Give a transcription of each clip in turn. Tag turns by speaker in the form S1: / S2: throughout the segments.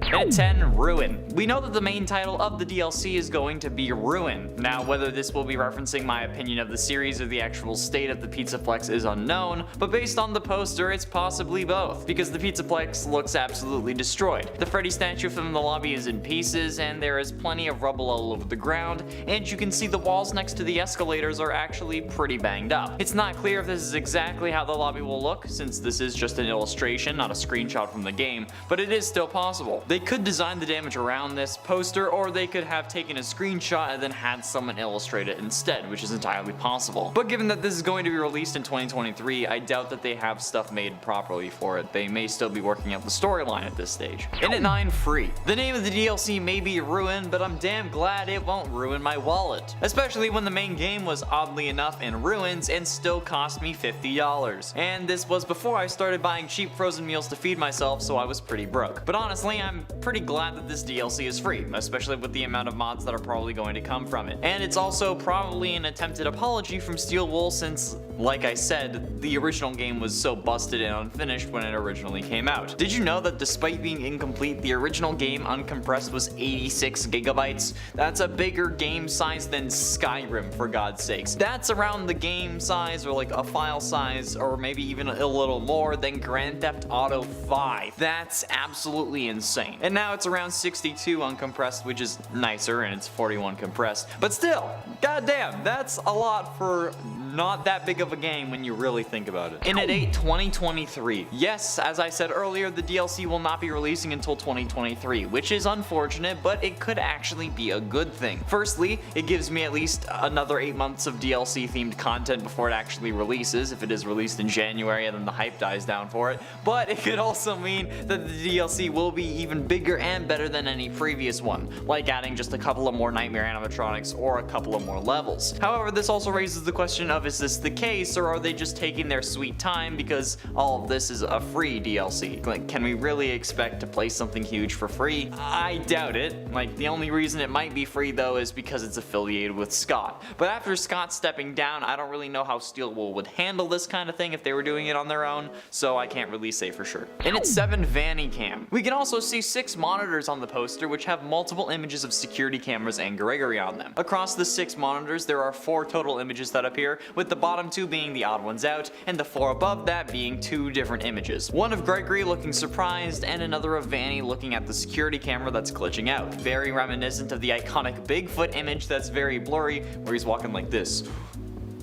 S1: And at 10, Ruin. We know that the main title of the DLC is going to be Ruin. Now, whether this will be referencing my opinion of the series or the actual state of the Pizzaplex is unknown, but based on the poster, it's possibly both, because the Pizzaplex looks absolutely destroyed. The Freddy statue from the lobby is in pieces, and there is plenty of rubble all over the ground, and you can see the walls next to the escalators are actually pretty banged up. It's not clear if this is exactly how the lobby will look, since this is just an illustration, not a screenshot from the game, but it is still possible. They could design the damage around this poster, or they could have taken a screenshot and then had someone illustrate it instead, which is entirely possible. But given that this is going to be released in 2023, I doubt that they have stuff made properly for it. They may still be working out the storyline at this stage. And at 9, Free. The name of the DLC may be Ruin, but I'm damn glad it won't ruin my wallet. Especially when the main game was oddly enough in ruins and still cost me $50. And this was before I started buying cheap frozen meals to feed myself, so I was pretty broke. But honestly, I'm pretty glad that this DLC is free, especially with the amount of mods that are probably going to come from it. And it's also probably an attempted apology from Steel Wool since, like I said, the original game was so busted and unfinished when it originally came out. Did you know that despite being incomplete, the original game uncompressed was 86 gigabytes? That's a bigger game size than Skyrim, for God's sakes. That's around the game size, or like a file size, or maybe even a little more than Grand Theft Auto 5. That's absolutely insane. And now it's around 62 uncompressed, which is nicer, and it's 41 compressed. But still, goddamn, that's a lot for not that big of a game when you really think about it. And at 8, 2023. Yes, as I said earlier, the DLC will not be releasing until 2023, which is unfortunate, but it could actually be a good thing. Firstly, it gives me at least another 8 months of DLC themed content before it actually releases, if it is released in January and then the hype dies down for it. But it could also mean that the DLC will be even bigger and better than any previous one, like adding just a couple of more nightmare animatronics or a couple of more levels. However, this also raises the question of, is this the case, or are they just taking their sweet time because all of this is a free DLC? Like, can we really expect to play something huge for free? I doubt it. Like, the only reason it might be free though is because it's affiliated with Scott. But after Scott stepping down, I don't really know how Steel Wool would handle this kind of thing if they were doing it on their own, so I can't really say for sure. And it's 7, Vanity Cam. We can also see 6 monitors on the poster which have multiple images of security cameras and Gregory on them. Across the 6 monitors, there are 4 total images that appear, with the bottom 2 being the odd ones out, and the 4 above that being 2 different images. One of Gregory looking surprised, and another of Vanny looking at the security camera that's glitching out. Very reminiscent of the iconic Bigfoot image that's very blurry, where he's walking like this.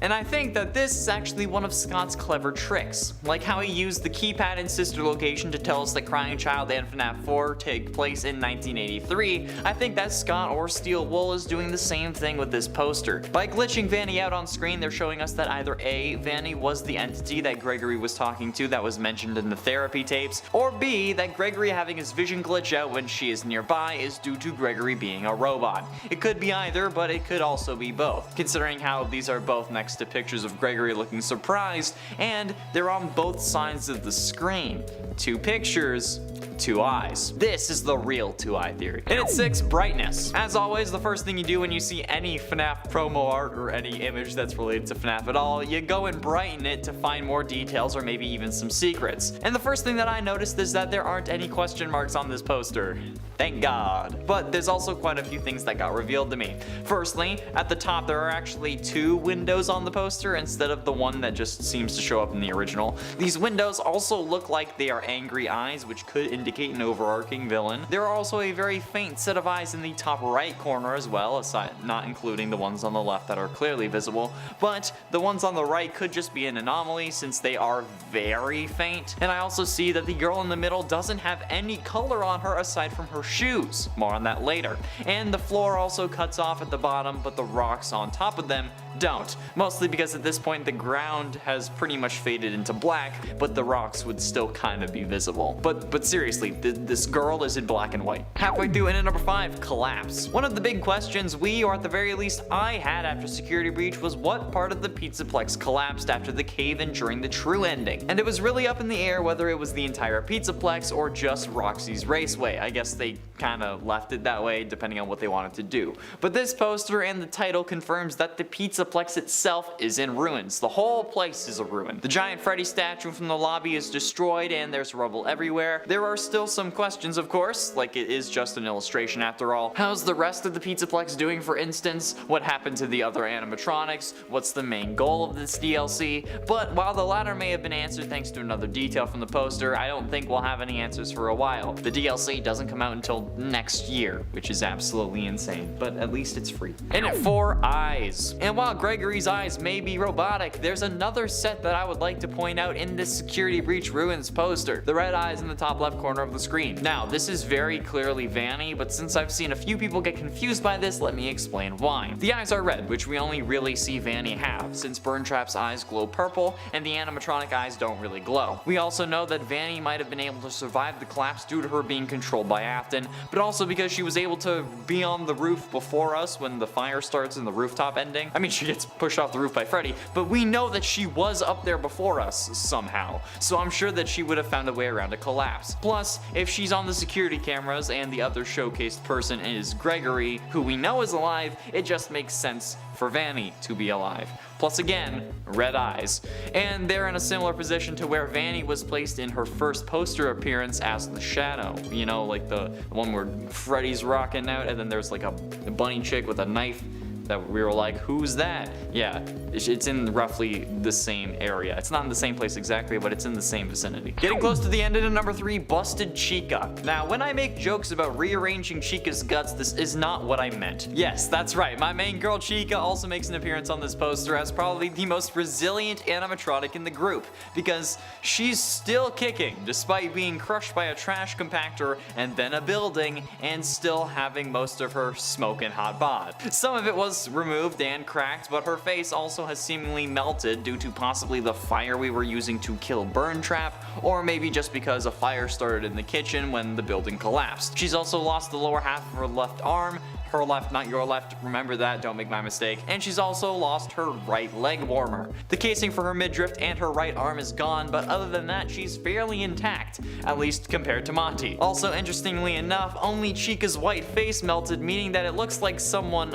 S1: And I think that this is actually one of Scott's clever tricks, like how he used the keypad in Sister Location to tell us that Crying Child and FNAF 4 take place in 1983. I think that Scott or Steel Wool is doing the same thing with this poster. By glitching Vanny out on screen, they're showing us that either A, Vanny was the entity that Gregory was talking to that was mentioned in the therapy tapes, or B, that Gregory having his vision glitch out when she is nearby is due to Gregory being a robot. It could be either, but it could also be both, considering how these are both next to pictures of Gregory looking surprised, and they're on both sides of the screen. 2 pictures, 2 eyes. This is the real 2-eye theory. And at 6, brightness. As always, the first thing you do when you see any FNAF promo art or any image that's related to FNAF at all, you go and brighten it to find more details or maybe even some secrets. And the first thing that I noticed is that there aren't any question marks on this poster. Thank God. But there's also quite a few things that got revealed to me. Firstly, at the top there are actually 2 windows on the poster instead of the one that just seems to show up in the original. These windows also look like they are angry eyes, which could indicate an overarching villain. There are also a very faint set of eyes in the top right corner as well, aside not including the ones on the left that are clearly visible, but the ones on the right could just be an anomaly since they are very faint. And I also see that the girl in the middle doesn't have any color on her aside from her shoes. More on that later. And the floor also cuts off at the bottom, but the rocks on top of them don't. Mostly because at this point the ground has pretty much faded into black, but the rocks would still kind of be visible. But seriously, this girl is in black and white. Halfway through, and at number 5, Collapse. One of the big questions we, or at the very least I, had after Security Breach was what part of the Pizzaplex collapsed after the cave-in during the true ending. And it was really up in the air whether it was the entire Pizzaplex or just Roxy's Raceway. I guess they kinda left it that way depending on what they wanted to do. But this poster and the title confirms that the Pizzaplex itself is in ruins. The whole place is a ruin. The giant Freddy statue from the lobby is destroyed and there's rubble everywhere. There are still some questions, of course, like it is just an illustration after all. How's the rest of the Pizzaplex doing, for instance? What happened to the other animatronics? What's the main goal of this DLC? But while the latter may have been answered thanks to another detail from the poster, I don't think we'll have any answers for a while. The DLC doesn't come out until next year, which is absolutely insane, but at least it's free. And at 4 eyes. And while Gregory's eyes may be robotic, there's another set that I would like to point out in this Security Breach Ruins poster. The red eyes in the top left corner of the screen. Now, this is very clearly Vanny, but since I've seen a few people get confused by this, let me explain why. The eyes are red, which we only really see Vanny have, since Burntrap's eyes glow purple, and the animatronic eyes don't really glow. We also know that Vanny might have been able to survive the collapse due to her being controlled by Afton, but also because she was able to be on the roof before us when the fire starts in the rooftop ending. I mean, she gets pushed off the roof by Freddy, but we know that she was up there before us somehow, so I'm sure that she would have found a way around a collapse. Plus, if she's on the security cameras and the other showcased person is Gregory, who we know is alive, it just makes sense for Vanny to be alive. Plus again, red eyes. And they're in a similar position to where Vanny was placed in her first poster appearance as the Shadow. You know, like the one where Freddy's rocking out and then there's like a bunny chick with a knife that we were like, who's that? Yeah, it's in roughly the same area. It's not in the same place exactly, but it's in the same vicinity. Getting close to the end at number 3, Busted Chica. Now, when I make jokes about rearranging Chica's guts, this is not what I meant. Yes, that's right, my main girl Chica also makes an appearance on this poster as probably the most resilient animatronic in the group, because she's still kicking, despite being crushed by a trash compactor and then a building, and still having most of her smoking hot bod. Some of it was removed and cracked, but her face also has seemingly melted due to possibly the fire we were using to kill Burntrap, or maybe just because a fire started in the kitchen when the building collapsed. She's also lost the lower half of her left arm, her left, not your left, remember that, don't make my mistake, and she's also lost her right leg warmer. The casing for her midriff and her right arm is gone, but other than that, she's fairly intact, at least compared to Monty. Also, interestingly enough, only Chica's white face melted, meaning that it looks like someone,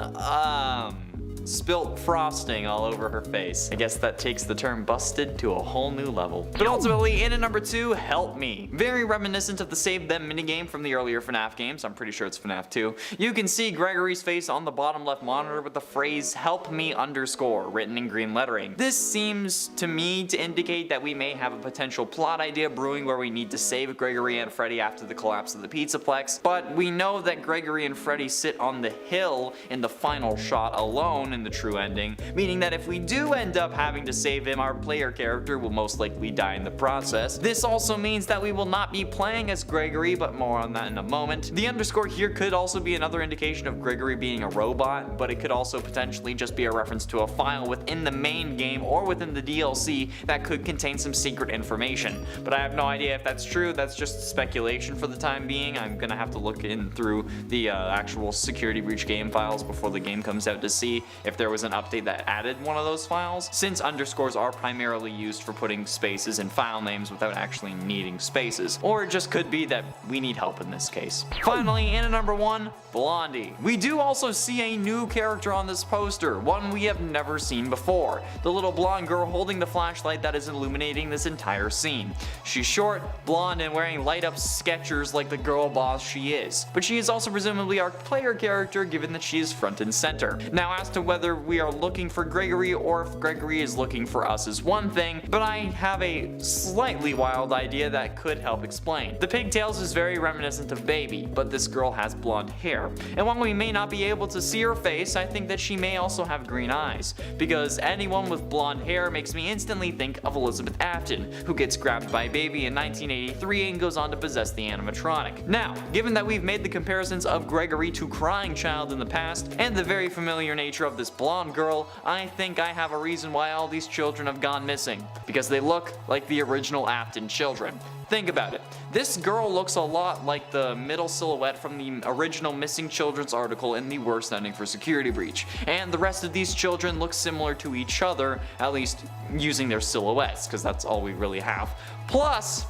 S1: spilt frosting all over her face. I guess that takes the term busted to a whole new level. But ultimately, in at number 2, Help Me. Very reminiscent of the Save Them minigame from the earlier FNAF games. I'm pretty sure it's FNAF 2. You can see Gregory's face on the bottom left monitor with the phrase "Help Me" underscore written in green lettering. This seems to me to indicate that we may have a potential plot idea brewing where we need to save Gregory and Freddy after the collapse of the Pizzaplex, but we know that Gregory and Freddy sit on the hill in the final shot alone in the true ending, meaning that if we do end up having to save him, our player character will most likely die in the process. This also means that we will not be playing as Gregory, but more on that in a moment. The underscore here could also be another indication of Gregory being a robot, but it could also potentially just be a reference to a file within the main game or within the DLC that could contain some secret information. But I have no idea if that's true. That's just speculation for the time being. I'm gonna have to look in through the actual Security Breach game files before the game comes out to see if there was an update that added one of those files, since underscores are primarily used for putting spaces in file names without actually needing spaces. Or it just could be that we need help in this case. Finally, in at number 1, Blondie. We do also see a new character on this poster, one we have never seen before. The little blonde girl holding the flashlight that is illuminating this entire scene. She's short, blonde, and wearing light up Skechers like the girl boss she is. But she is also presumably our player character, given that she is front and center. Now, as to whether we are looking for Gregory or if Gregory is looking for us is one thing, but I have a slightly wild idea that could help explain. The pigtails is very reminiscent of Baby, but this girl has blonde hair. And while we may not be able to see her face, I think that she may also have green eyes, because anyone with blonde hair makes me instantly think of Elizabeth Afton, who gets grabbed by Baby in 1983 and goes on to possess the animatronic. Now, given that we've made the comparisons of Gregory to Crying Child in the past, and the very familiar nature of this blonde girl, I think I have a reason why all these children have gone missing, because they look like the original Afton children. Think about it. This girl looks a lot like the middle silhouette from the original Missing Children's article in the worst ending for Security Breach, and the rest of these children look similar to each other, at least using their silhouettes, because that's all we really have. Plus,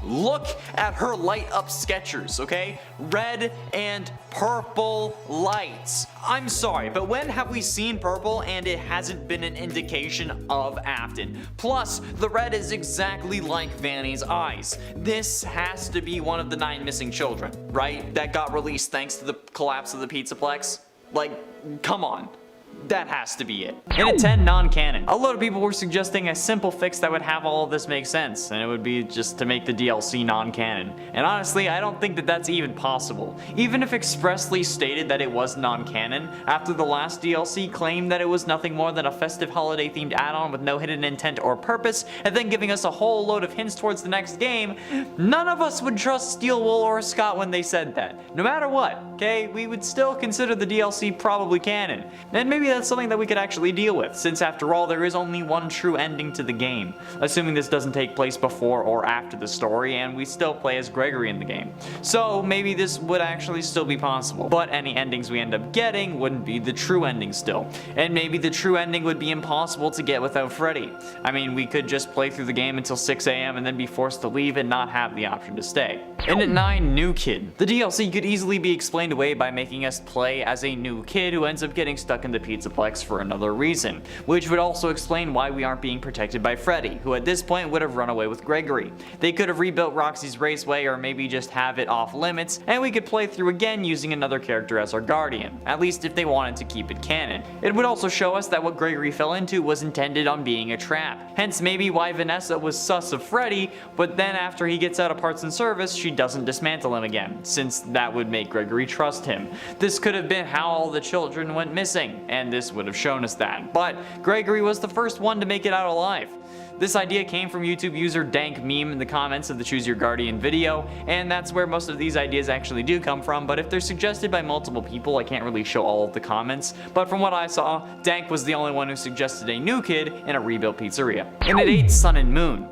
S1: Look at her light up Skechers, okay? Red and purple lights. I'm sorry, but when have we seen purple and it hasn't been an indication of Afton? Plus, the red is exactly like Vanny's eyes. This has to be one of the 9 missing children, right? That got released thanks to the collapse of the Pizzaplex. Like, come on. That has to be it. And at 10, non-canon. A lot of people were suggesting a simple fix that would have all of this make sense, and it would be just to make the DLC non-canon. And honestly, I don't think that that's even possible. Even if expressly stated that it was non-canon, after the last DLC claimed that it was nothing more than a festive holiday-themed add-on with no hidden intent or purpose, and then giving us a whole load of hints towards the next game, none of us would trust Steelwool or Scott when they said that. No matter what, okay, we would still consider the DLC probably canon. And maybe that's something that we could actually deal with, since after all there is only one true ending to the game, assuming this doesn't take place before or after the story and we still play as Gregory in the game. So maybe this would actually still be possible, but any endings we end up getting wouldn't be the true ending still, and maybe the true ending would be impossible to get without Freddy. I mean, we could just play through the game until 6 AM and then be forced to leave and not have the option to stay. And at 9, new kid. The DLC could easily be explained away by making us play as a new kid who ends up getting stuck in the Pizzaplex for another reason, which would also explain why we aren't being protected by Freddy, who at this point would have run away with Gregory. They could have rebuilt Roxy's raceway or maybe just have it off limits, and we could play through again using another character as our guardian, at least if they wanted to keep it canon. It would also show us that what Gregory fell into was intended on being a trap, hence maybe why Vanessa was sus of Freddy, but then after he gets out of parts and service, she doesn't dismantle him again, since that would make Gregory trust him. This could have been how all the children went missing, and this would have shown us that, but Gregory was the first one to make it out alive. This idea came from YouTube user Dank Meme in the comments of the Choose Your Guardian video, and that's where most of these ideas actually do come from, but if they're suggested by multiple people, I can't really show all of the comments, but from what I saw, Dank was the only one who suggested a new kid in a rebuilt pizzeria. And at 8, Sun and Moon.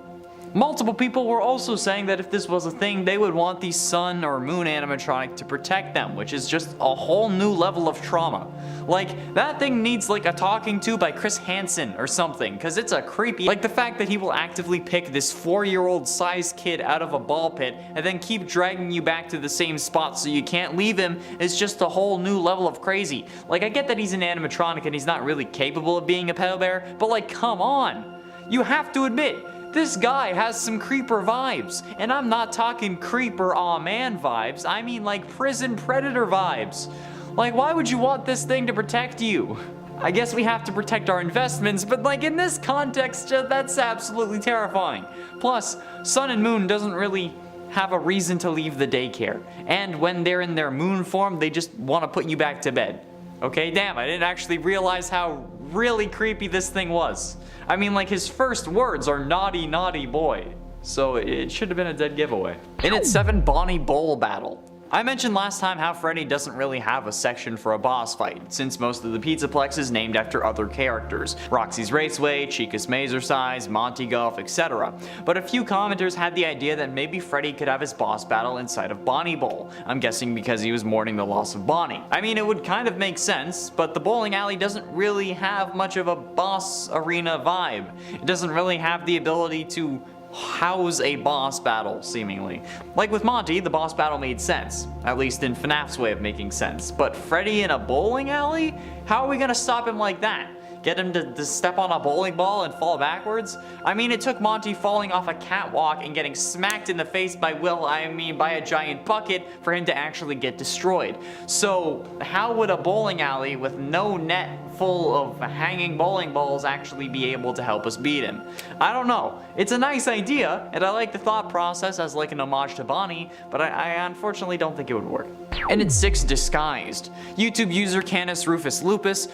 S1: Multiple people were also saying that if this was a thing, they would want the sun or moon animatronic to protect them, which is just a whole new level of trauma. Like, that thing needs like a talking to by Chris Hansen or something, cause it's a creepy, like the fact that he will actively pick this 4-year-old sized kid out of a ball pit and then keep dragging you back to the same spot so you can't leave him is just a whole new level of crazy. Like, I get that he's an animatronic and he's not really capable of being a pedal bear, but like, come on. You have to admit, this guy has some creeper vibes, and I'm not talking creeper aw man vibes, I mean like prison predator vibes. Like, why would you want this thing to protect you? I guess we have to protect our investments, but like in this context, that's absolutely terrifying. Plus, Sun and Moon doesn't really have a reason to leave the daycare, and when they're in their moon form, they just want to put you back to bed. Okay, damn, I didn't actually realize how really creepy this thing was. I mean, like, his first words are naughty, naughty boy. So it should have been a dead giveaway. And at 7, Bonnie Bowl Battle. I mentioned last time how Freddy doesn't really have a section for a boss fight, since most of the Pizzaplex is named after other characters. Roxy's Raceway, Chica's Mazercise, Monty Golf, etc. But a few commenters had the idea that maybe Freddy could have his boss battle inside of Bonnie Bowl. I'm guessing because he was mourning the loss of Bonnie. I mean, it would kind of make sense, but the bowling alley doesn't really have much of a boss arena vibe. It doesn't really have the ability to house a boss battle, seemingly. Like with Monty, the boss battle made sense, at least in FNAF's way of making sense, but Freddy in a bowling alley? How are we gonna stop him like that? Get him to step on a bowling ball and fall backwards? I mean, it took Monty falling off a catwalk and getting smacked in the face by by a giant bucket for him to actually get destroyed. So how would a bowling alley with no net full of hanging bowling balls actually be able to help us beat him? I don't know. It's a nice idea, and I like the thought process as like an homage to Bonnie, but I unfortunately don't think it would work. And at 6, Disguised. YouTube user Canis Rufus Lupus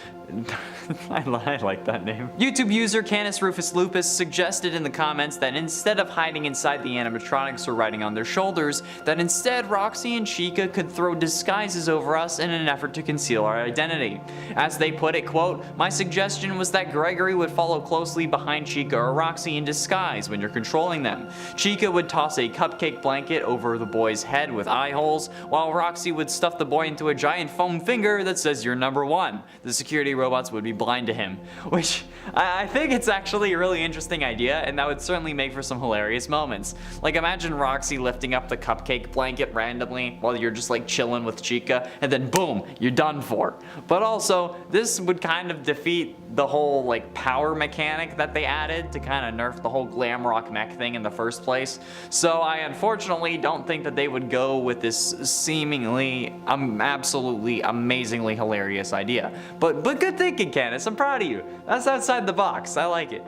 S1: I like that name. YouTube user Canis Rufus Lupus suggested in the comments that instead of hiding inside the animatronics or riding on their shoulders, that instead Roxy and Chica could throw disguises over us in an effort to conceal our identity. As they put it, quote, "My suggestion was that Gregory would follow closely behind Chica or Roxy in disguise when you're controlling them. Chica would toss a cupcake blanket over the boy's head with eye holes, while Roxy would stuff the boy into a giant foam finger that says you're number one. The security robots would be blind to him, which I think it's actually a really interesting idea, and that would certainly make for some hilarious moments. Like, imagine Roxy lifting up the cupcake blanket randomly while you're just like chilling with Chica, and then boom, you're done for. But also, this would kind of defeat the whole like power mechanic that they added to kind of nerf the whole glam rock mech thing in the first place. So I unfortunately don't think that they would go with this seemingly absolutely amazingly hilarious idea. But good thinking, Candace, I'm proud of you. That's outside the box, I like it.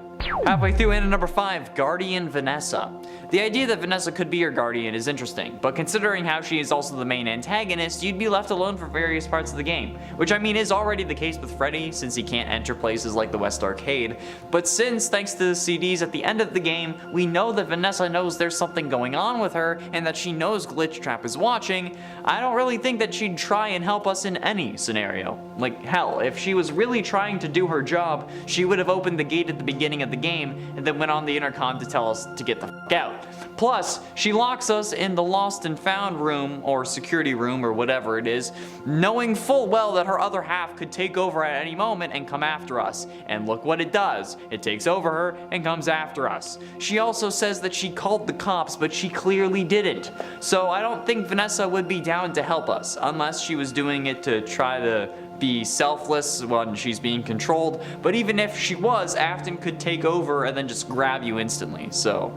S1: Halfway through into number 5, Guardian Vanessa. The idea that Vanessa could be your guardian is interesting, but considering how she is also the main antagonist, you'd be left alone for various parts of the game, which I mean is already the case with Freddy since he can't enter places like the West Arcade, but since, thanks to the CDs at the end of the game, we know that Vanessa knows there's something going on with her and that she knows Glitchtrap is watching, I don't really think that she'd try and help us in any scenario. Like, hell, if she was really trying to do her job, she would have opened the gate at the beginning of the game and then went on the intercom to tell us to get the f*** out. Plus, she locks us in the lost and found room, or security room, or whatever it is, knowing full well that her other half could take over at any moment and come after us. And look what it does. It takes over her and comes after us. She also says that she called the cops, but she clearly didn't. So I don't think Vanessa would be down to help us, unless she was doing it to try to be selfless when she's being controlled, but even if she was, Afton could take over and then just grab you instantly, so.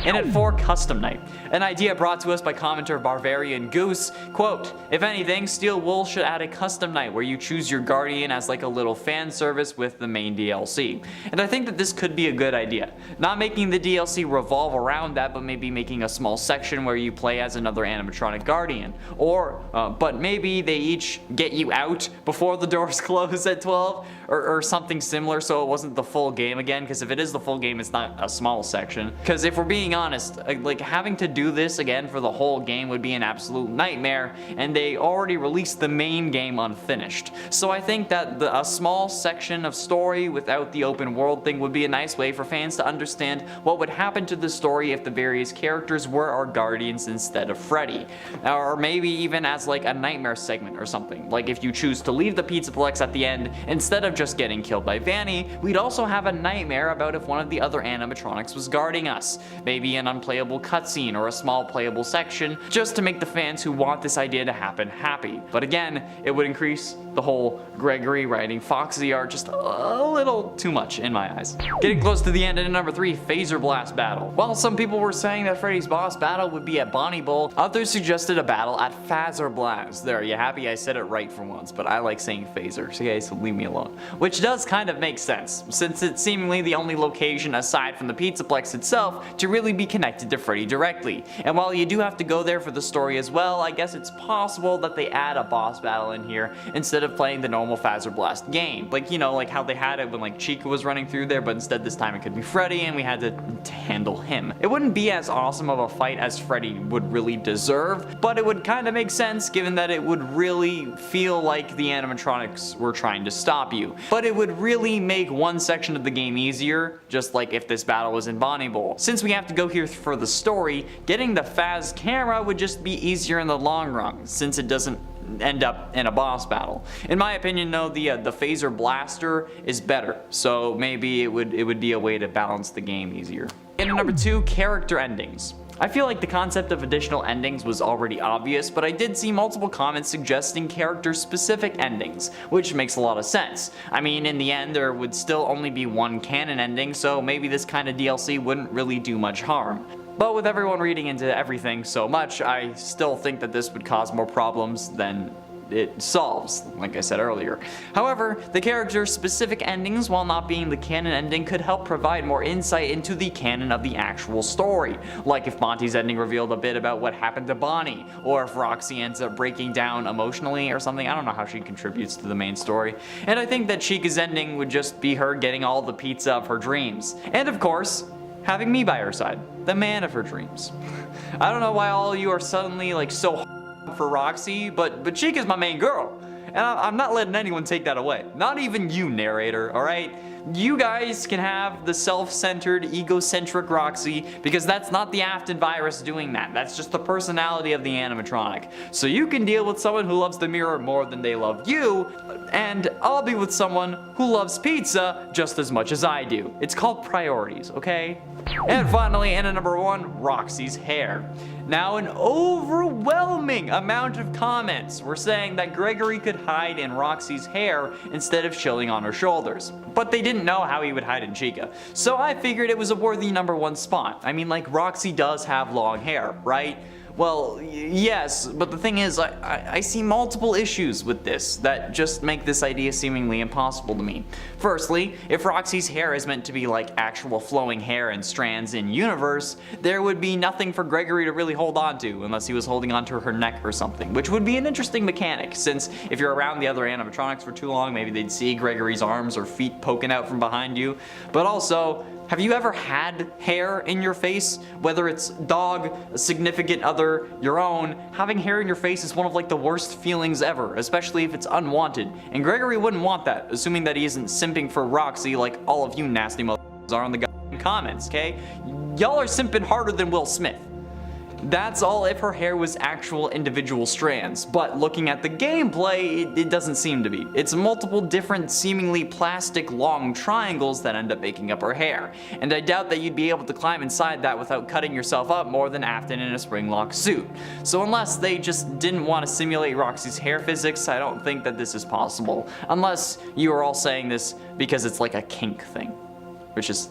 S1: And at 4, Custom Night. An idea brought to us by commenter Barbarian Goose. Quote, if anything, Steel Wool should add a custom night where you choose your guardian as like a little fan service with the main DLC. And I think that this could be a good idea. Not making the DLC revolve around that, but maybe making a small section where you play as another animatronic guardian. Or, but maybe they each get you out before the doors close at 12, or something similar so it wasn't the full game again, because if it is the full game, it's not a small section. Because if we're being honest, like having to do this again for the whole game would be an absolute nightmare, and they already released the main game unfinished. So I think that a small section of story without the open world thing would be a nice way for fans to understand what would happen to the story if the various characters were our guardians instead of Freddy. Or maybe even as like a nightmare segment or something. Like if you choose to leave the Pizzaplex at the end, instead of just getting killed by Vanny, we'd also have a nightmare about if one of the other animatronics was guarding us. Maybe an unplayable cutscene or a small playable section, just to make the fans who want this idea to happen happy. But again, it would increase the whole Gregory writing Foxy art just a little too much in my eyes. Getting close to the end in number 3, Phaser Blast Battle. While some people were saying that Freddy's boss battle would be at Bonnie Bowl, others suggested a battle at Phaser Blast. There, you happy I said it right for once, but I like saying Phaser, so leave me alone. Which does kind of make sense, since it's seemingly the only location aside from the Pizzaplex itself to really be connected to Freddy directly. And while you do have to go there for the story as well, I guess it's possible that they add a boss battle in here instead of playing the normal Phaser Blast game. Like, you know, like how they had it when like Chica was running through there, but instead this time it could be Freddy and we had to handle him. It wouldn't be as awesome of a fight as Freddy would really deserve, but it would kind of make sense given that it would really feel like the animatronics were trying to stop you. But it would really make one section of the game easier, just like if this battle was in Bonnie Bowl. Since we have to go here for the story, getting the Phaz camera would just be easier in the long run, since it doesn't end up in a boss battle. In my opinion though, the Phaser Blaster is better, so maybe it would be a way to balance the game easier. And number 2, character endings. I feel like the concept of additional endings was already obvious, but I did see multiple comments suggesting character-specific endings, which makes a lot of sense. I mean, in the end, there would still only be one canon ending, so maybe this kind of DLC wouldn't really do much harm. But with everyone reading into everything so much, I still think that this would cause more problems than it solves, like I said earlier. However, the character's specific endings, while not being the canon ending, could help provide more insight into the canon of the actual story. Like if Monty's ending revealed a bit about what happened to Bonnie, or if Roxy ends up breaking down emotionally or something. I don't know how she contributes to the main story. And I think that Chica's ending would just be her getting all the pizza of her dreams. And of course, having me by her side, the man of her dreams. I don't know why all of you are suddenly like so for Roxy, but Chica's my main girl, and I'm not letting anyone take that away. Not even you, narrator, alright? you guys can have the self-centered, egocentric Roxy, because that's not the Afton virus doing that. That's just the personality of the animatronic. So you can deal with someone who loves the mirror more than they love you, and I'll be with someone who loves pizza just as much as I do. It's called priorities, okay? And finally, in at number 1, Roxy's hair. Now, an overwhelming amount of comments were saying that Gregory could hide in Roxy's hair instead of chilling on her shoulders. But they didn't know how he would hide in Chica. So I figured it was a worthy number 1 spot. I mean, like, Roxy does have long hair, right? Well, yes, but the thing is, I see multiple issues with this that just make this idea seemingly impossible to me. Firstly, if Roxy's hair is meant to be like actual flowing hair and strands in universe, there would be nothing for Gregory to really hold on to unless he was holding onto her neck or something, which would be an interesting mechanic, since if you're around the other animatronics for too long, maybe they'd see Gregory's arms or feet poking out from behind you. But also, have you ever had hair in your face? Whether it's dog, a significant other, your own, having hair in your face is one of like the worst feelings ever, especially if it's unwanted. And Gregory wouldn't want that, assuming that he isn't simping for Roxy like all of you nasty motherfuckers are in the comments, okay? Y'all are simping harder than Will Smith. That's all if her hair was actual individual strands, but looking at the gameplay, it doesn't seem to be. It's multiple different seemingly plastic long triangles that end up making up her hair, and I doubt that you'd be able to climb inside that without cutting yourself up more than Afton in a spring-lock suit. So unless they just didn't want to simulate Roxy's hair physics, I don't think that this is possible. Unless you are all saying this because it's like a kink thing, which is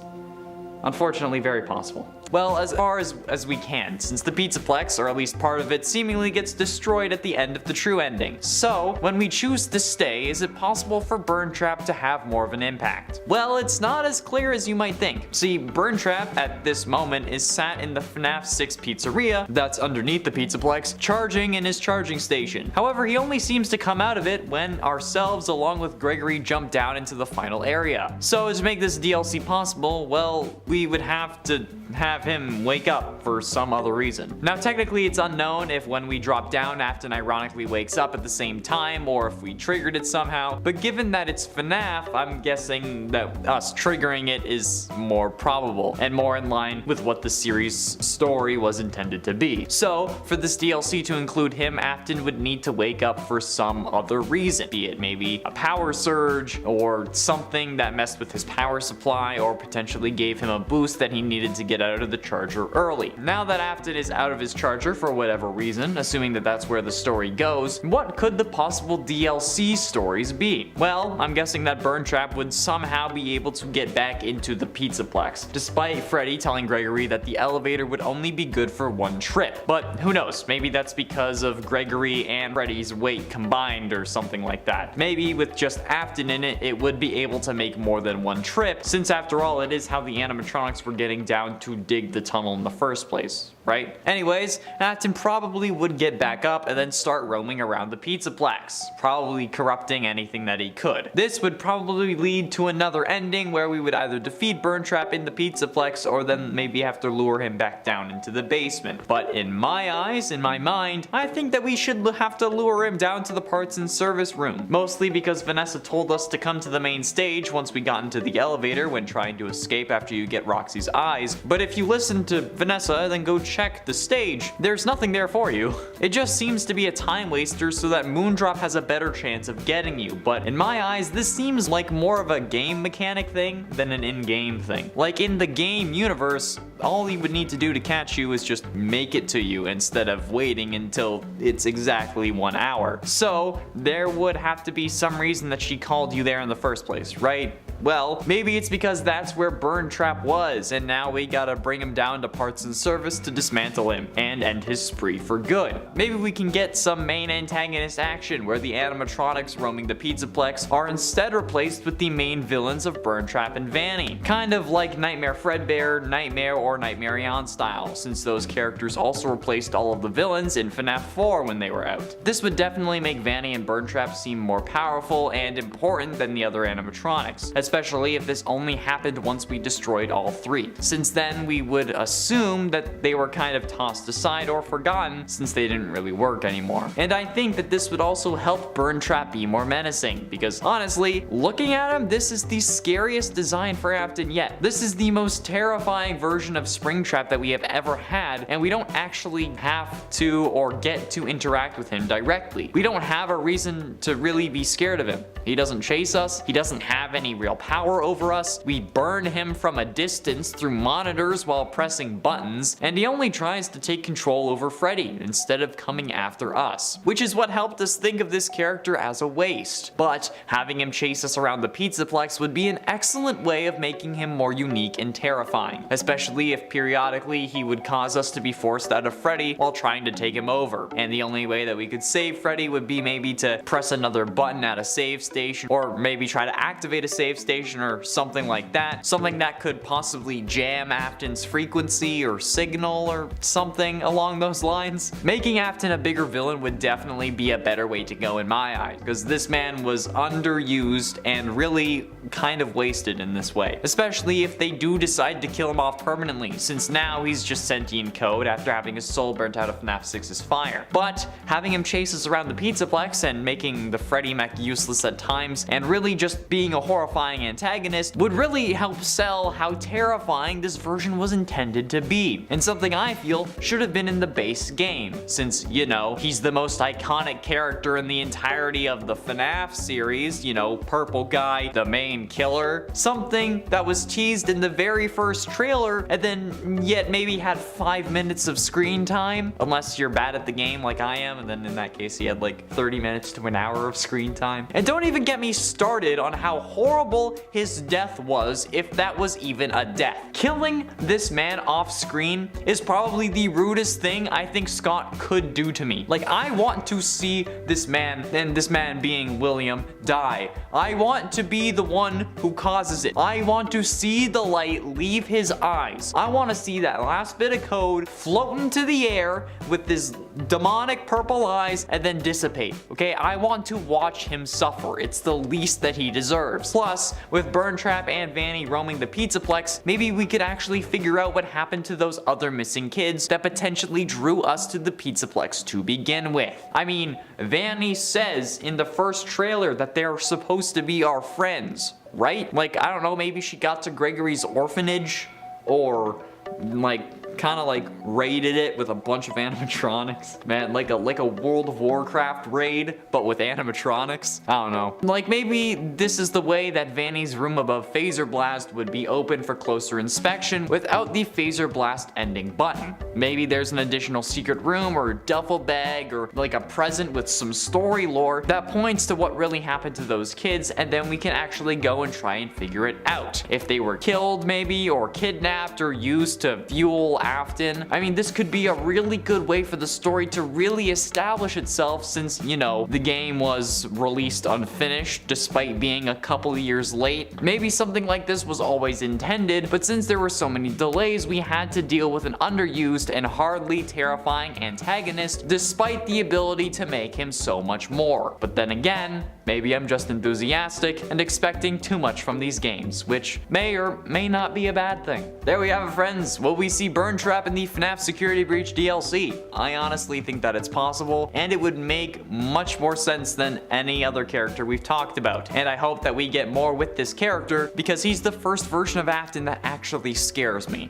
S1: unfortunately very possible. Well, as far as we can, since the Pizzaplex, or at least part of it, seemingly gets destroyed at the end of the true ending. So, when we choose to stay, is it possible for Burntrap to have more of an impact? Well, it's not as clear as you might think. See, Burntrap, at this moment, is sat in the FNAF 6 pizzeria that's underneath the Pizzaplex, charging in his charging station. However, he only seems to come out of it when ourselves, along with Gregory, jump down into the final area. So, to make this DLC possible, well, we would have to have him wake up for some other reason. Now technically it's unknown if when we drop down Afton ironically wakes up at the same time or if we triggered it somehow, but given that it's FNAF, I'm guessing that us triggering it is more probable and more in line with what the series story was intended to be. So for this DLC to include him, Afton would need to wake up for some other reason, be it maybe a power surge or something that messed with his power supply or potentially gave him a boost that he needed to get out of the charger early. Now that Afton is out of his charger for whatever reason, assuming that that's where the story goes, what could the possible DLC stories be? Well, I'm guessing that Burntrap would somehow be able to get back into the Pizzaplex, despite Freddy telling Gregory that the elevator would only be good for 1 trip. But who knows, maybe that's because of Gregory and Freddy's weight combined or something like that. Maybe with just Afton in it, it would be able to make more than 1 trip, since after all it is how the animatronics were getting down to dig the tunnel in the first place, right? Anyways, Afton probably would get back up and then start roaming around the Pizzaplex, probably corrupting anything that he could. This would probably lead to another ending where we would either defeat Burntrap in the Pizzaplex or then maybe have to lure him back down into the basement. But in my eyes, in my mind, I think that we should have to lure him down to the parts and service room, mostly because Vanessa told us to come to the main stage once we got into the elevator when trying to escape after you get Roxy's eyes. But if you listen to Vanessa, then go check the stage. There's nothing there for you. It just seems to be a time waster so that Moondrop has a better chance of getting you, but in my eyes, this seems like more of a game mechanic thing than an in-game thing. Like in the game universe, all he would need to do to catch you is just make it to you instead of waiting until it's exactly 1 hour. So there would have to be some reason that she called you there in the first place, right? Well, maybe it's because that's where Burntrap was, and now we gotta bring him down to parts and service to dismantle him and end his spree for good. Maybe we can get some main antagonist action where the animatronics roaming the Pizzaplex are instead replaced with the main villains of Burntrap and Vanny. Kind of like Nightmare Fredbear, Nightmare, or Nightmarion style, since those characters also replaced all of the villains in FNAF 4 when they were out. This would definitely make Vanny and Burntrap seem more powerful and important than the other animatronics. As especially if this only happened once we destroyed all 3. Since then, we would assume that they were kind of tossed aside or forgotten since they didn't really work anymore. And I think that this would also help Burntrap be more menacing, because honestly, looking at him, this is the scariest design for Afton yet. This is the most terrifying version of Springtrap that we have ever had, and we don't actually have to or get to interact with him directly. We don't have a reason to really be scared of him. He doesn't chase us, he doesn't have any real power over us, we burn him from a distance through monitors while pressing buttons, and he only tries to take control over Freddy instead of coming after us, which is what helped us think of this character as a waste. But having him chase us around the Pizzaplex would be an excellent way of making him more unique and terrifying, especially if periodically he would cause us to be forced out of Freddy while trying to take him over. And the only way that we could save Freddy would be maybe to press another button at a save station, or maybe try to activate a save station or something like that. Something that could possibly jam Afton's frequency or signal or something along those lines. Making Afton a bigger villain would definitely be a better way to go in my eyes, because this man was underused and really kind of wasted in this way. Especially if they do decide to kill him off permanently, since now he's just sentient code after having his soul burnt out of FNAF 6's fire. But having him chase us around the Pizzaplex and making the Freddy mech useless at times, and really just being a horrifying antagonist, would really help sell how terrifying this version was intended to be, and something I feel should have been in the base game, since, you know, he's the most iconic character in the entirety of the FNAF series, you know, purple guy, the main killer, something that was teased in the very first trailer and then yet maybe had 5 minutes of screen time, unless you're bad at the game like I am, and then in that case he had like 30 minutes to an hour of screen time. And don't even get me started on how horrible his death was, if that was even a death. Killing this man off screen is probably the rudest thing I think Scott could do to me. Like, I want to see this man, and this man being William, die. I want to be the one who causes it. I want to see the light leave his eyes. I want to see that last bit of code float into the air with his demonic purple eyes and then dissipate. Okay, I want to watch him suffer. It's the least that he deserves. Plus, with Burntrap and Vanny roaming the Pizzaplex, maybe we could actually figure out what happened to those other missing kids that potentially drew us to the Pizzaplex to begin with. I mean, Vanny says in the first trailer that they're supposed to be our friends, right? Like, I don't know, maybe she got to Gregory's orphanage, or like kind of like raided it with a bunch of animatronics. Man, like a World of Warcraft raid, but with animatronics. I don't know. Like, maybe this is the way that Vanny's room above Phaser Blast would be open for closer inspection without the Phaser Blast ending button. Maybe there's an additional secret room or duffel bag or like a present with some story lore that points to what really happened to those kids, and then we can actually go and try and figure it out. If they were killed maybe, or kidnapped, or used to fuel Afton. I mean, this could be a really good way for the story to really establish itself, since, you know, the game was released unfinished despite being a couple of years late. Maybe something like this was always intended, but since there were so many delays, we had to deal with an underused and hardly terrifying antagonist despite the ability to make him so much more. But then again, maybe I'm just enthusiastic and expecting too much from these games, which may or may not be a bad thing. There we have it, friends. Will we see Burntrap in the FNAF Security Breach DLC? I honestly think that it's possible, and it would make much more sense than any other character we've talked about. And I hope that we get more with this character, because he's the first version of Afton that actually scares me.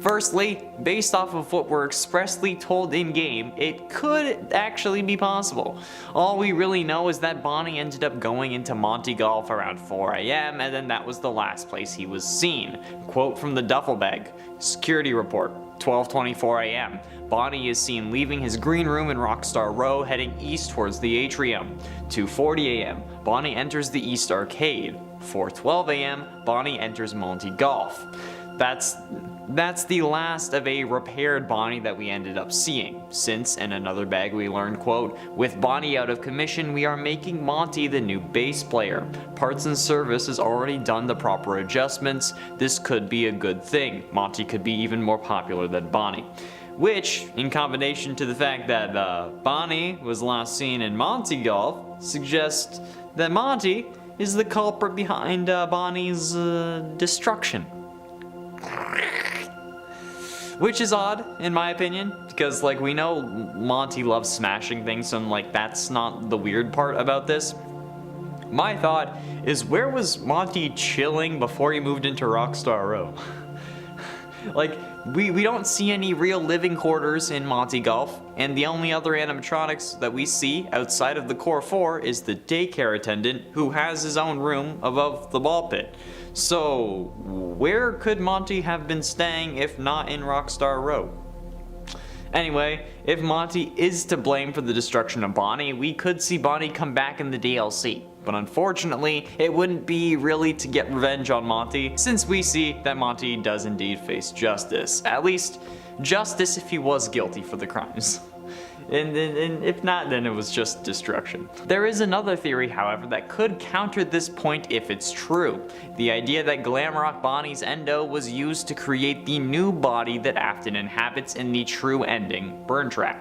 S1: Firstly, based off of what we're expressly told in-game, it could actually be possible. All we really know is that Bonnie ended up going into Monty Golf around 4 AM, and then that was the last place he was seen. Quote from the duffel bag. Security report, 12:24 AM. Bonnie is seen leaving his green room in Rockstar Row, heading east towards the atrium. 2:40 AM. Bonnie enters the East Arcade. 4:12 AM. Bonnie enters Monty Golf. That's the last of a repaired Bonnie that we ended up seeing, since in another bag we learned, quote, with Bonnie out of commission, we are making Monty the new bass player. Parts and service has already done the proper adjustments. This could be a good thing. Monty could be even more popular than Bonnie. Which, in combination to the fact that Bonnie was last seen in Monty Golf, suggests that Monty is the culprit behind Bonnie's destruction. Which is odd, in my opinion, because like we know Monty loves smashing things, and like that's not the weird part about this. My thought is, where was Monty chilling before he moved into Rockstar Row? Like, we don't see any real living quarters in Monty Golf, and the only other animatronics that we see outside of the core 4 is the daycare attendant, who has his own room above the ball pit. So, where could Monty have been staying if not in Rockstar Row? Anyway, if Monty is to blame for the destruction of Bonnie, we could see Bonnie come back in the DLC. But unfortunately, it wouldn't be really to get revenge on Monty, since we see that Monty does indeed face justice. At least, justice if he was guilty for the crimes. And if not, then it was just destruction. There is another theory, however, that could counter this point if it's true. The idea that Glamrock Bonnie's Endo was used to create the new body that Afton inhabits in the true ending, Burntrap.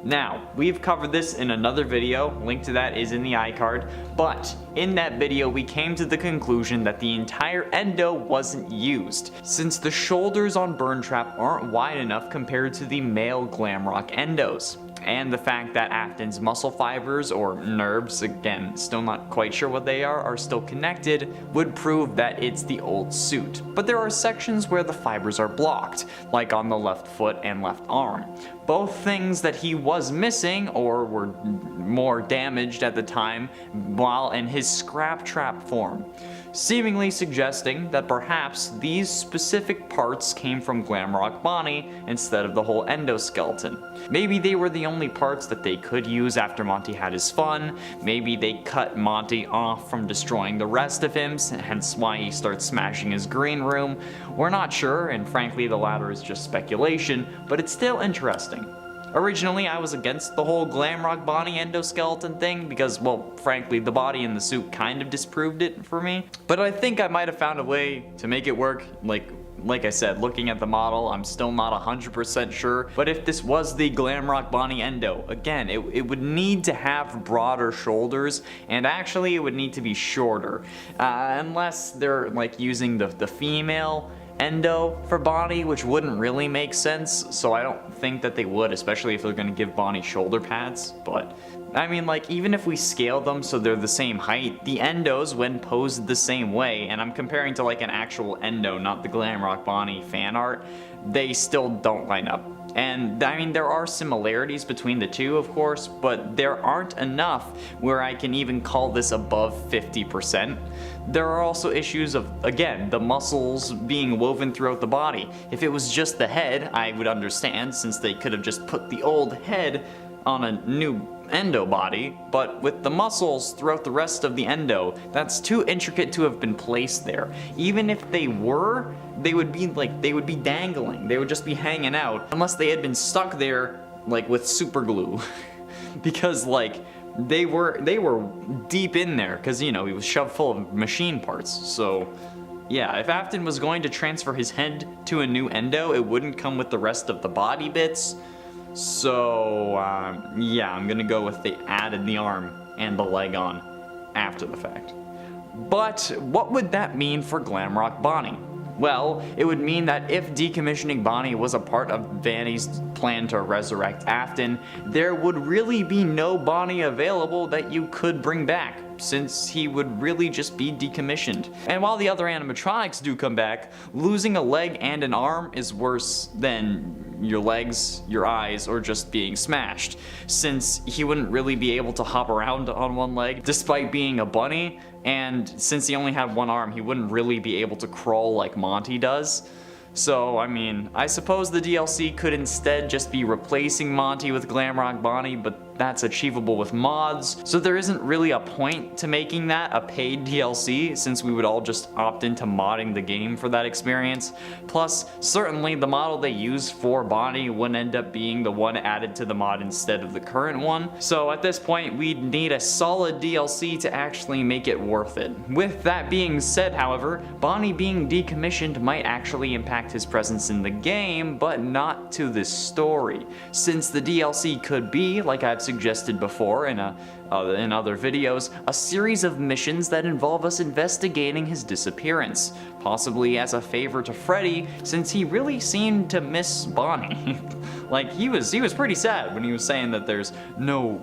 S1: Now, we've covered this in another video, link to that is in the iCard, but in that video we came to the conclusion that the entire Endo wasn't used, since the shoulders on Burntrap aren't wide enough compared to the male Glamrock Endos. And the fact that Afton's muscle fibers, or nerves, again, still not quite sure what they are still connected, would prove that it's the old suit. But there are sections where the fibers are blocked, like on the left foot and left arm. Both things that he was missing, or were more damaged at the time, while in his scrap trap form, seemingly suggesting that perhaps these specific parts came from Glamrock Bonnie instead of the whole endoskeleton. Maybe they were the only parts that they could use after Monty had his fun. Maybe they cut Monty off from destroying the rest of him, hence why he starts smashing his green room. We're not sure, and frankly the latter is just speculation, but it's still interesting. Originally, I was against the whole Glamrock Bonnie endoskeleton thing because, well, frankly, the body in the suit kind of disproved it for me. But I think I might have found a way to make it work. Like I said, looking at the model, I'm still not 100% sure. But if this was the Glamrock Bonnie Endo, again, it would need to have broader shoulders, and actually it would need to be shorter. Unless they're like using the female Endo for Bonnie, which wouldn't really make sense, so I don't think that they would, especially if they're gonna give Bonnie shoulder pads. But I mean, like, even if we scale them so they're the same height, the Endos, when posed the same way, and I'm comparing to like an actual Endo, not the Glamrock Bonnie fan art, they still don't line up. And I mean, there are similarities between the two, of course, but there aren't enough where I can even call this above 50%. There are also issues of, again, the muscles being woven throughout the body. If it was just the head, I would understand, since they could have just put the old head on a new Endo body, but with the muscles throughout the rest of the Endo, that's too intricate to have been placed there. Even if they were, they would be dangling. They would just be hanging out, unless they had been stuck there like with super glue. Because like they were deep in there, because you know, he was shoved full of machine parts. So yeah, if Afton was going to transfer his head to a new Endo, it wouldn't come with the rest of the body bits. So, yeah, I'm gonna go with they added the arm and the leg on after the fact. But what would that mean for Glamrock Bonnie? Well, it would mean that if decommissioning Bonnie was a part of Vanity's plan to resurrect Afton, there would really be no Bonnie available that you could bring back, since he would really just be decommissioned. And while the other animatronics do come back, losing a leg and an arm is worse than your legs, your eyes, or just being smashed, since he wouldn't really be able to hop around on one leg despite being a bunny, and since he only had one arm, he wouldn't really be able to crawl like Monty does. So, I mean, I suppose the DLC could instead just be replacing Monty with Glamrock Bonnie, but that's achievable with mods, so there isn't really a point to making that a paid DLC, since we would all just opt into modding the game for that experience. Plus, certainly the model they use for Bonnie wouldn't end up being the one added to the mod instead of the current one. So at this point, we'd need a solid DLC to actually make it worth it. With that being said, however, Bonnie being decommissioned might actually impact his presence in the game, but not to the story, since the DLC could be, like I've suggested before in other videos, a series of missions that involve us investigating his disappearance, possibly as a favor to Freddy, since he really seemed to miss Bonnie. Like, he was pretty sad when he was saying that there's no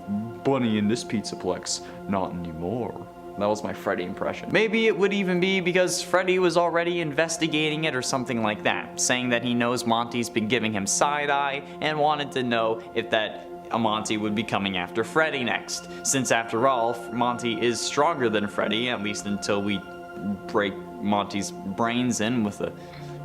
S1: bunny in this Pizzaplex, not anymore. That was my Freddy impression. Maybe it would even be because Freddy was already investigating it or something like that, saying that he knows Monty's been giving him side-eye and wanted to know if that Monty would be coming after Freddy next. Since after all, Monty is stronger than Freddy, at least until we break Monty's brains in with a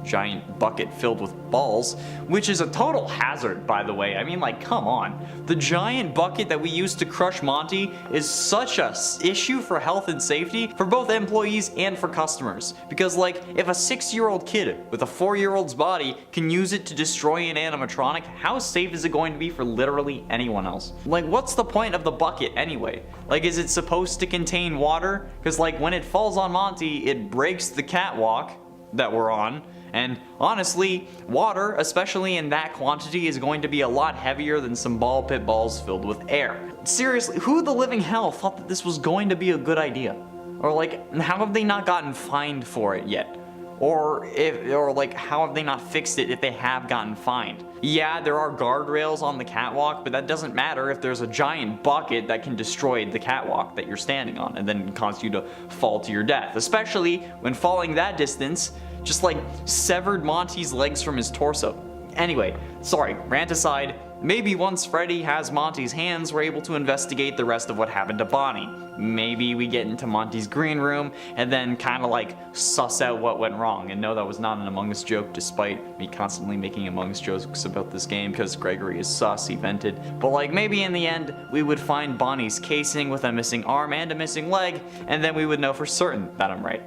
S1: giant bucket filled with balls, which is a total hazard, by the way. I mean, like, come on. The giant bucket that we used to crush Monty is such a issue for health and safety for both employees and for customers. Because, like, if a 6-year-old kid with a 4-year-old's body can use it to destroy an animatronic, how safe is it going to be for literally anyone else? Like, what's the point of the bucket anyway? Like, is it supposed to contain water? Because, like, when it falls on Monty, it breaks the catwalk that we're on. And honestly, water, especially in that quantity, is going to be a lot heavier than some ball pit balls filled with air. Seriously, who the living hell thought that this was going to be a good idea? Or like, how have they not gotten fined for it yet? Or like, how have they not fixed it if they have gotten fined? Yeah, there are guardrails on the catwalk, but that doesn't matter if there's a giant bucket that can destroy the catwalk that you're standing on and then cause you to fall to your death. Especially when falling that distance just like severed Monty's legs from his torso. Anyway, sorry, rant aside, maybe once Freddy has Monty's hands, we're able to investigate the rest of what happened to Bonnie. Maybe we get into Monty's green room and then kind of like suss out what went wrong. And no, that was not an Among Us joke, despite me constantly making Among Us jokes about this game because Gregory is sus, he vented. But like, maybe in the end, we would find Bonnie's casing with a missing arm and a missing leg, and then we would know for certain that I'm right.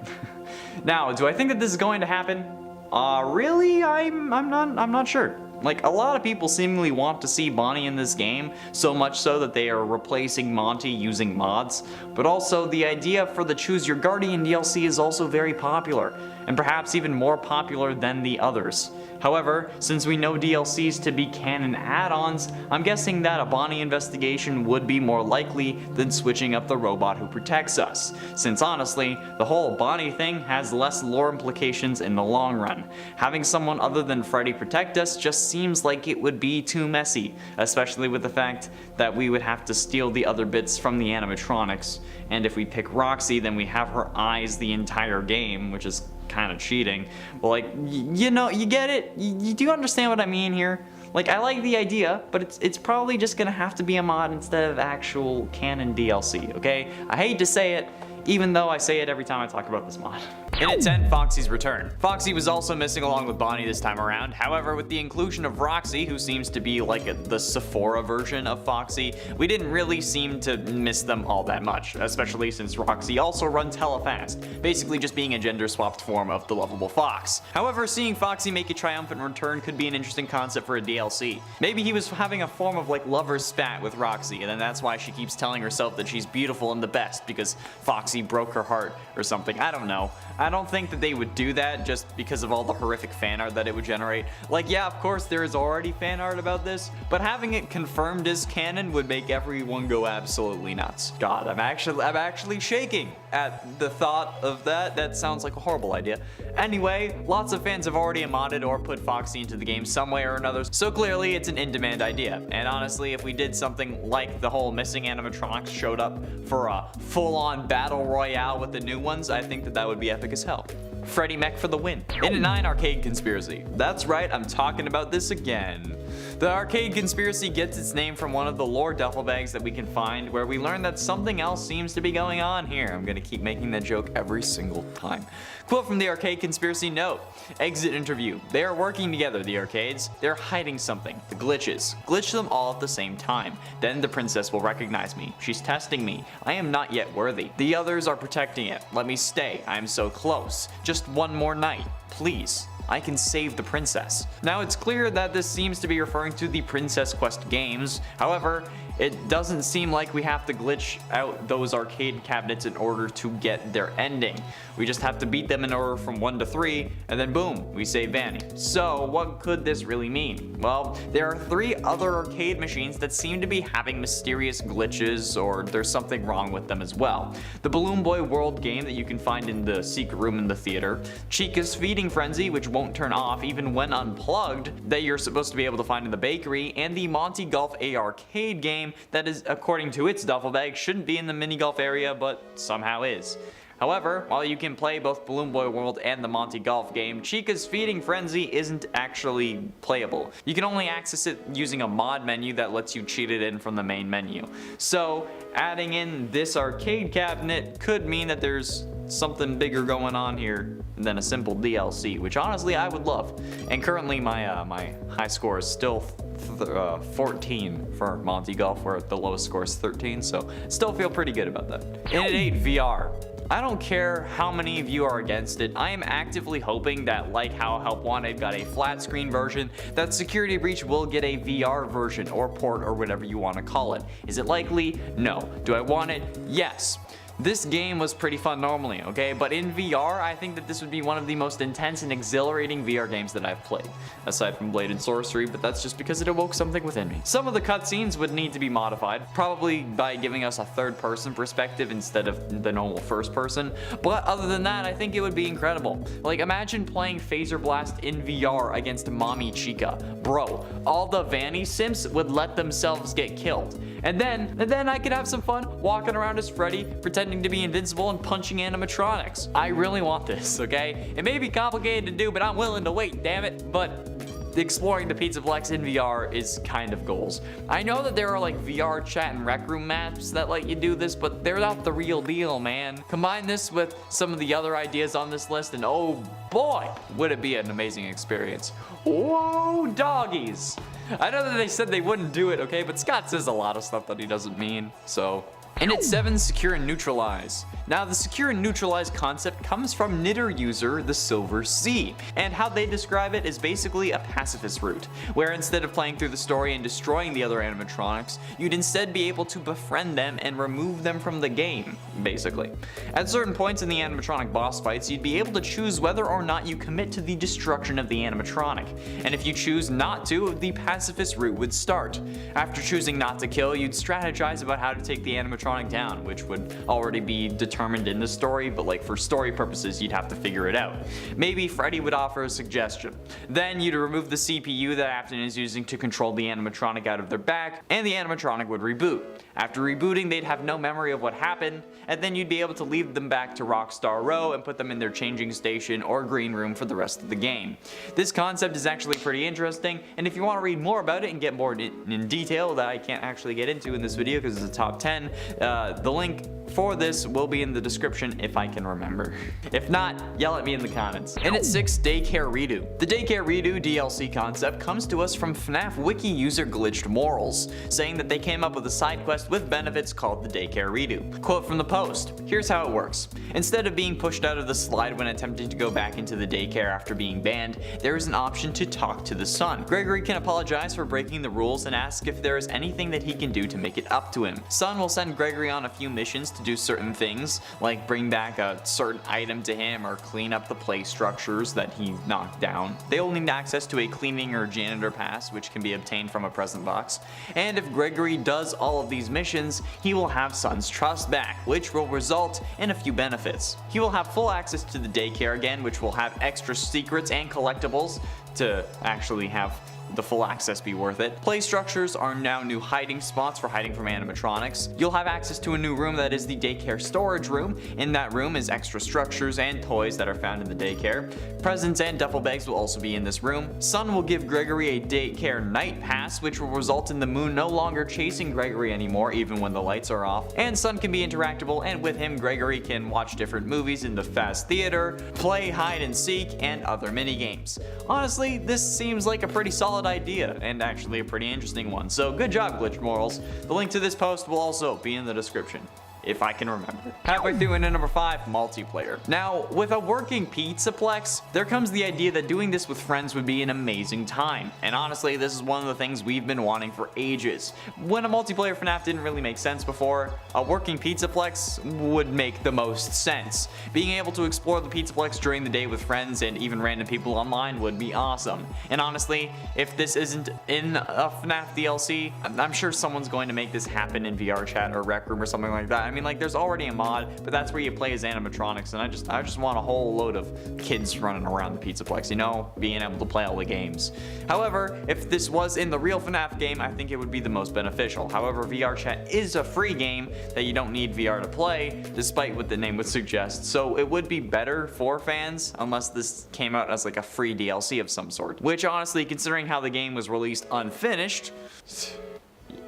S1: Now, do I think that this is going to happen? Really? I'm not sure. Like, a lot of people seemingly want to see Bonnie in this game, so much so that they are replacing Monty using mods, but also the idea for the Choose Your Guardian DLC is also very popular, and perhaps even more popular than the others. However, since we know DLCs to be canon add-ons, I'm guessing that a Bonnie investigation would be more likely than switching up the robot who protects us, since honestly, the whole Bonnie thing has less lore implications in the long run. Having someone other than Freddy protect us just seems like it would be too messy, especially with the fact that we would have to steal the other bits from the animatronics, and if we pick Roxy, then we have her eyes the entire game, which is kind of cheating. But like, you know, you get it? You do understand what I mean here? Like, I like the idea, but it's probably just gonna have to be a mod instead of actual canon DLC, okay? I hate to say it, even though I say it every time I talk about this mod. In its end, Foxy's return. Foxy was also missing along with Bonnie this time around. However, with the inclusion of Roxy, who seems to be like the Sephora version of Foxy, we didn't really seem to miss them all that much, especially since Roxy also runs hella fast, basically just being a gender-swapped form of the lovable Fox. However, seeing Foxy make a triumphant return could be an interesting concept for a DLC. Maybe he was having a form of like lover's spat with Roxy, and then that's why she keeps telling herself that she's beautiful and the best, because Foxy broke her heart or something. I don't know. I don't think that they would do that just because of all the horrific fan art that it would generate. Like, yeah, of course there is already fan art about this, but having it confirmed as canon would make everyone go absolutely nuts. God, I'm actually shaking at the thought of that. That sounds like a horrible idea. Anyway, lots of fans have already modded or put Foxy into the game some way or another, so clearly it's an in-demand idea. And honestly, if we did something like the whole missing animatronics showed up for a full-on battle royale with the new ones, I think that would be epic as hell. Freddy Mech for the win. In at 9, Arcade Conspiracy. That's right, I'm talking about this again. The Arcade Conspiracy gets its name from one of the lore duffel bags that we can find, where we learn that something else seems to be going on here. I'm gonna keep making that joke every single time. Quote from the Arcade Conspiracy note. Exit interview. They are working together, the arcades. They're hiding something. The glitches. Glitch them all at the same time. Then the princess will recognize me. She's testing me. I am not yet worthy. The others are protecting it. Let me stay. I am so close. Just one more night. Please. I can save the princess. Now it's clear that this seems to be referring to the Princess Quest games. However, It doesn't seem like we have to glitch out those arcade cabinets in order to get their ending. We just have to beat them in order from 1 to 3, and then boom, we save Vanity. So what could this really mean? Well, there are 3 other arcade machines that seem to be having mysterious glitches, or there's something wrong with them as well. The Balloon Boy World game that you can find in the secret room in the theater, Chica's Feeding Frenzy, which won't turn off even when unplugged, that you're supposed to be able to find in the bakery, and the Monty Golf A arcade game that is, according to its duffel bag, shouldn't be in the mini golf area, but somehow is. However, while you can play both Balloon Boy World and the Monty Golf game, Chica's Feeding Frenzy isn't actually playable. You can only access it using a mod menu that lets you cheat it in from the main menu. So, adding in this arcade cabinet could mean that there's something bigger going on here than a simple DLC, which honestly I would love. And currently my high score is still 14 for Monty Golf, where the lowest score is 13, so still feel pretty good about that. And it ain't VR. I don't care how many of you are against it, I am actively hoping that, like how Help Wanted got a flat screen version, that Security Breach will get a VR version, or port, or whatever you want to call it. Is it likely? No. Do I want it? Yes. This game was pretty fun normally, okay? But in VR, I think that this would be one of the most intense and exhilarating VR games that I've played. Aside from Blade and Sorcery, but that's just because it awoke something within me. Some of the cutscenes would need to be modified, probably by giving us a third-person perspective instead of the normal first-person. But other than that, I think it would be incredible. Like, imagine playing Phaser Blast in VR against Mommy Chica. Bro, all the Vanny simps would let themselves get killed. And then I could have some fun walking around as Freddy, pretending to be invincible and punching animatronics. I really want this, okay? It may be complicated to do, but I'm willing to wait, damn it. But exploring the Pizzaplex in VR is kind of goals. I know that there are like VR chat and rec room maps that let you do this, but they're not the real deal, man. Combine this with some of the other ideas on this list and oh boy, would it be an amazing experience. Whoa, doggies. I know that they said they wouldn't do it, okay, but Scott says a lot of stuff that he doesn't mean, so. And at 7, Secure and Neutralize. Now, the Secure and Neutralize concept comes from Knitter user The Silver Sea, and how they describe it is basically a Pacifist Route, where instead of playing through the story and destroying the other animatronics, you'd instead be able to befriend them and remove them from the game, basically. At certain points in the animatronic boss fights, you'd be able to choose whether or not you commit to the destruction of the animatronic, and if you choose not to, the Pacifist Route would start. After choosing not to kill, you'd strategize about how to take the animatronic down, which would already be determined in the story, but like for story purposes you'd have to figure it out. Maybe Freddy would offer a suggestion. Then you'd remove the CPU that Afton is using to control the animatronic out of their back, and the animatronic would reboot. After rebooting, they'd have no memory of what happened, and then you'd be able to lead them back to Rockstar Row and put them in their changing station or green room for the rest of the game. This concept is actually pretty interesting, and if you want to read more about it and get more in detail that I can't actually get into in this video because it's a top 10, the link for this will be in the description if I can remember. If not, yell at me in the comments. And at 6, Daycare Redo. The Daycare Redo DLC concept comes to us from FNAF wiki user Glitched Morals, saying that they came up with a side quest with benefits called the Daycare Redo. Quote from the post, here's how it works. Instead of being pushed out of the slide when attempting to go back into the daycare after being banned, there is an option to talk to the son. Gregory can apologize for breaking the rules and ask if there is anything that he can do to make it up to him. Son will send Gregory on a few missions to do certain things, like bring back a certain item to him or clean up the play structures that he knocked down. They will need access to a cleaning or janitor pass, which can be obtained from a present box. And if Gregory does all of these missions, he will have Son's trust back, which will result in a few benefits. He will have full access to the daycare again, which will have extra secrets and collectibles to actually have the full access be worth it. Play structures are now new hiding spots for hiding from animatronics. You'll have access to a new room that is the daycare storage room. In that room is extra structures and toys that are found in the daycare. Presents and duffel bags will also be in this room. Son will give Gregory a daycare night pass, which will result in the moon no longer chasing Gregory anymore, even when the lights are off. And Son can be interactable, and with him, Gregory can watch different movies in the Fast Theater, play hide and seek, and other mini games. Honestly, this seems like a pretty solid idea, and actually a pretty interesting one, so good job, Glitch Morals. The link to this post will also be in the description. if I can remember. Halfway through into number 5, multiplayer. Now, with a working Pizzaplex, there comes the idea that doing this with friends would be an amazing time. And honestly, this is one of the things we've been wanting for ages. When a multiplayer FNAF didn't really make sense before, a working Pizzaplex would make the most sense. Being able to explore the Pizzaplex during the day with friends and even random people online would be awesome. And honestly, if this isn't in a FNAF DLC, I'm sure someone's going to make this happen in VR chat or Rec Room or something like that. I mean, like, there's already a mod, but that's where you play as animatronics, and I just want a whole load of kids running around the Pizzaplex, you know, being able to play all the games. However, if this was in the real FNAF game, I think it would be the most beneficial. However, VR chat is a free game that you don't need VR to play, despite what the name would suggest, so it would be better for fans unless this came out as like a free DLC of some sort. Which honestly, considering how the game was released unfinished,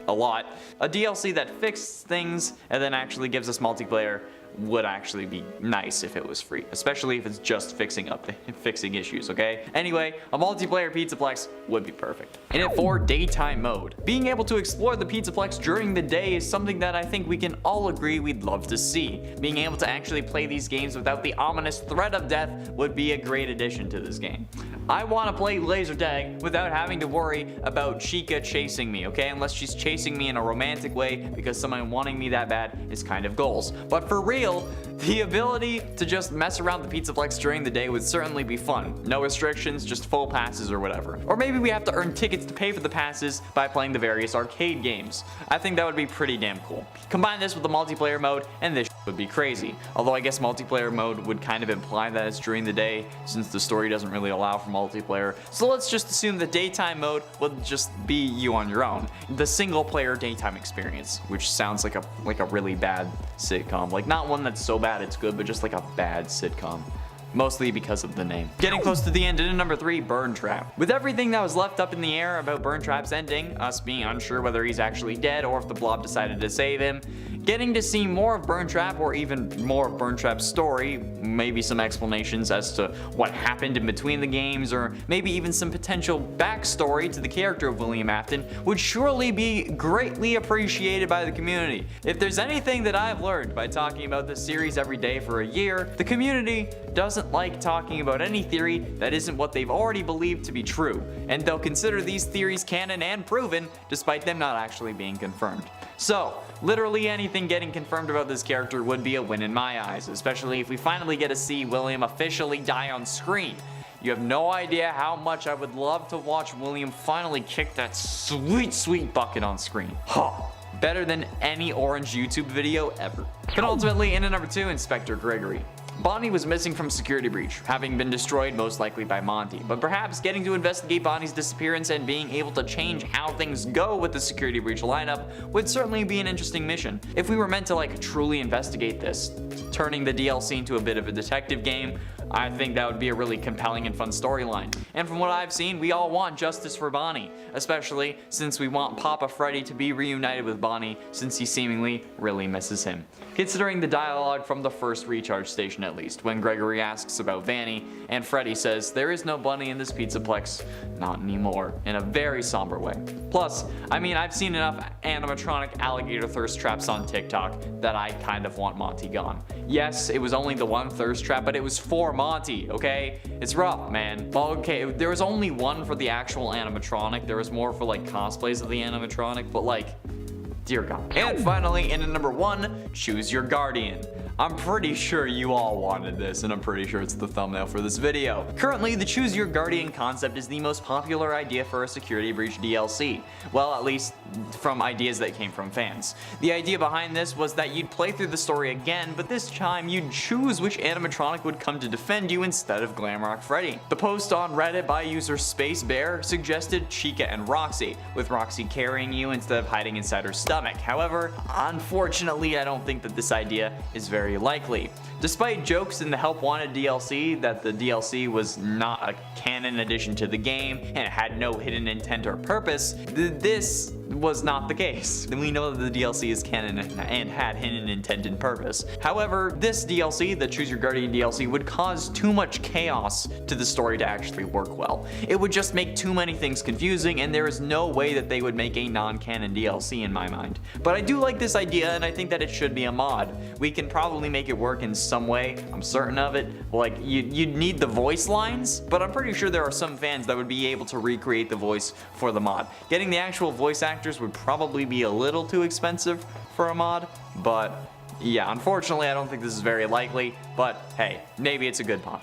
S1: a DLC that fixed things and then actually gives us multiplayer would actually be nice if it was free, especially if it's just fixing issues, okay? Anyway, a multiplayer Pizzaplex would be perfect. And at 4, daytime mode. Being able to explore the Pizzaplex during the day is something that I think we can all agree we'd love to see. Being able to actually play these games without the ominous threat of death would be a great addition to this game. I want to play laser tag without having to worry about Chica chasing me, okay? Unless she's chasing me in a romantic way because someone wanting me that bad is kind of goals. But for real, the ability to just mess around the Pizzaplex during the day would certainly be fun. No restrictions, just full passes or whatever. Or maybe we have to earn tickets to pay for the passes by playing the various arcade games. I think that would be pretty damn cool. Combine this with the multiplayer mode and this would be crazy. Although I guess multiplayer mode would kind of imply that it's during the day since the story doesn't really allow for multiplayer. So let's just assume the daytime mode would just be you on your own. The single player daytime experience, which sounds like a really bad sitcom. Like, not one that's so bad it's good, but just like a bad sitcom. Mostly because of the name. Getting close to the end, into number 3, Burntrap. With everything that was left up in the air about Burntrap's ending, us being unsure whether he's actually dead or if the blob decided to save him, getting to see more of Burntrap or even more of Burntrap's story, maybe some explanations as to what happened in between the games, or maybe even some potential backstory to the character of William Afton, would surely be greatly appreciated by the community. If there's anything that I've learned by talking about this series every day for a year, the community doesn't like talking about any theory that isn't what they've already believed to be true, and they'll consider these theories canon and proven despite them not actually being confirmed. So, literally anything getting confirmed about this character would be a win in my eyes, especially if we finally get to see William officially die on screen. You have no idea how much I would love to watch William finally kick that sweet, sweet bucket on screen. Huh. Better than any orange YouTube video ever. But ultimately, into number 2, Inspector Gregory. Bonnie was missing from security breach, having been destroyed most likely by Monty, but perhaps getting to investigate Bonnie's disappearance and being able to change how things go with the security breach lineup would certainly be an interesting mission. If we were meant to like truly investigate this, turning the DLC into a bit of a detective game, I think that would be a really compelling and fun storyline. And from what I've seen, we all want justice for Bonnie, especially since we want Papa Freddy to be reunited with Bonnie since he seemingly really misses him. Considering the dialogue from the first recharge station at least, when Gregory asks about Vanny, and Freddy says, "There is no bunny in this Pizzaplex, not anymore," in a very somber way. Plus, I mean, I've seen enough animatronic alligator thirst traps on TikTok that I kind of want Monty gone. Yes, it was only the one thirst trap, but it was for Monty, okay? It's rough, man. Well, okay, there was only one for the actual animatronic. There was more for like cosplays of the animatronic, but like, dear God. And finally, into number 1, Choose Your Guardian. I'm pretty sure you all wanted this, and I'm pretty sure it's the thumbnail for this video. Currently, the Choose Your Guardian concept is the most popular idea for a security breach DLC. Well, at least from ideas that came from fans. The idea behind this was that you'd play through the story again, but this time you'd choose which animatronic would come to defend you instead of Glamrock Freddy. The post on Reddit by user Space Bear suggested Chica and Roxy, with Roxy carrying you instead of hiding inside her stomach. However, unfortunately, I don't think that this idea is very very likely. Despite jokes in the Help Wanted DLC that the DLC was not a canon addition to the game and it had no hidden intent or purpose, this was not the case. We know that the DLC is canon and had hidden intent and purpose. However, this DLC, the Choose Your Guardian DLC, would cause too much chaos to the story to actually work well. It would just make too many things confusing, and there is no way that they would make a non-canon DLC in my mind. But I do like this idea, and I think that it should be a mod. We can probably make it work in some way, I'm certain of it. Like, you'd need the voice lines, but I'm pretty sure there are some fans that would be able to recreate the voice for the mod. Getting the actual voice actors would probably be a little too expensive for a mod, but yeah, unfortunately I don't think this is very likely, but hey, maybe it's a good mod.